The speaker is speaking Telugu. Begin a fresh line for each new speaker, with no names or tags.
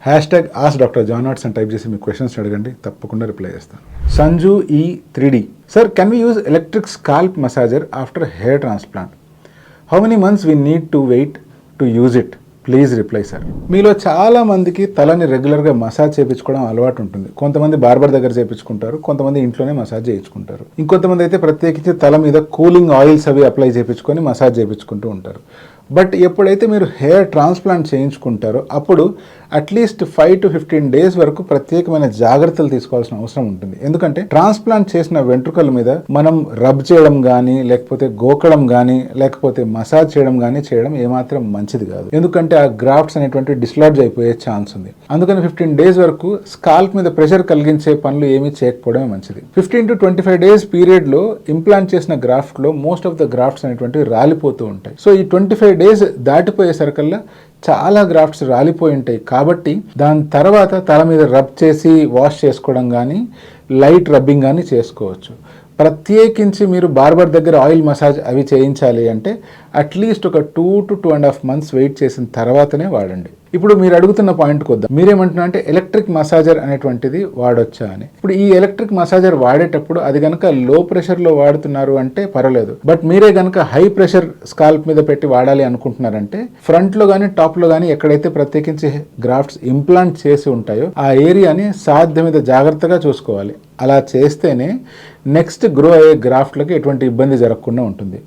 #Ask Dr. John Watts అని టైప్ చేసి మీ క్వశ్చన్స్ అడగండి, తప్పకుండా రిప్లై చేస్తాను. సంజు ఈ 3D sir, can we use electric scalp massager after hair transplant? How many months we need to wait to use it? Please reply sir. మీలో చాలా మందికి తలని రెగ్యులర్గా మసాజ్ చేయించుకోవడం అలవాటు ఉంటుంది. కొంతమంది బార్బర్ దగ్గర చేయించుకుంటారు, కొంతమంది ఇంట్లోనే మసాజ్ చేయించుకుంటారు. ఇంకొంతమంది అయితే ప్రత్యేకించి తల మీద కూలింగ్ ఆయిల్స్ అవి అప్లై చేయించుకొని మసాజ్ చేయించుకుంటూ ఉంటారు. బట్ ఎప్పుడైతే మీరు హెయిర్ ట్రాన్స్ప్లాంట్ చేయించుకుంటారో అప్పుడు అట్లీస్ట్ 5 to 15 days వరకు ప్రత్యేకమైన జాగ్రత్తలు తీసుకోవాల్సిన అవసరం ఉంటుంది. ఎందుకంటే ట్రాన్స్ప్లాంట్ చేసిన వెంట్రుకల మీద మనం రబ్ చేయడం కానీ, లేకపోతే గోకడం కానీ, లేకపోతే మసాజ్ చేయడం కానీ చేయడం ఏమాత్రం మంచిది కాదు. ఎందుకంటే ఆ గ్రాఫ్ట్స్ అనేటువంటి డిస్లాడ్జ్ అయిపోయే ఛాన్స్ ఉంది. అందుకని 15 days వరకు స్కాల్ప్ మీద ప్రెషర్ కలిగించే పనులు ఏమీ చేయకపోవడమే మంచిది. 15 to 25 days పీరియడ్లో ఇంప్లాంట్ చేసిన గ్రాఫ్ట్లో మోస్ట్ ఆఫ్ ద గ్రాఫ్ట్స్ అనేటువంటివి రాలిపోతూ ఉంటాయి. సో ఈ 25 days దాటిపోయేసరికల్లా చాలా గ్రాఫ్ట్స్ రాలిపోయి ఉంటాయి. కాబట్టి దాని తర్వాత తల మీద రబ్ చేసి వాష్ చేసుకోవడం కానీ, లైట్ రబ్బింగ్ కానీ చేసుకోవచ్చు. ప్రత్యేకించి మీరు బార్బర్ దగ్గర ఆయిల్ మసాజ్ అవి చేయించాలి అంటే అట్లీస్ట్ ఒక 2 to 2.5 months వెయిట్ చేసిన తర్వాతనే వాడండి. ఇప్పుడు మీరు అడుగుతున్న పాయింట్కి వద్దాం. మీరేమంటున్నా అంటే ఎలక్ట్రిక్ మసాజర్ అనేటువంటిది వాడొచ్చా అని. ఇప్పుడు ఈ ఎలక్ట్రిక్ మసాజర్ వాడేటప్పుడు అది కనుక లో ప్రెషర్లో వాడుతున్నారు అంటే పర్వాలేదు. బట్ మీరే కనుక హై ప్రెషర్ స్కాల్ప్ మీద పెట్టి వాడాలి అనుకుంటున్నారంటే ఫ్రంట్లో కానీ టాప్లో కానీ ఎక్కడైతే ప్రత్యేకించి గ్రాఫ్ట్స్ ఇంప్లాంట్ చేసి ఉంటాయో ఆ ఏరియాని సాధ్యమైన జాగ్రత్తగా చూసుకోవాలి. అలా చేస్తేనే నెక్స్ట్ గ్రో అయ్యే గ్రాఫ్ట్లకి ఎటువంటి ఇబ్బంది జరగకుండా ఉంటుంది.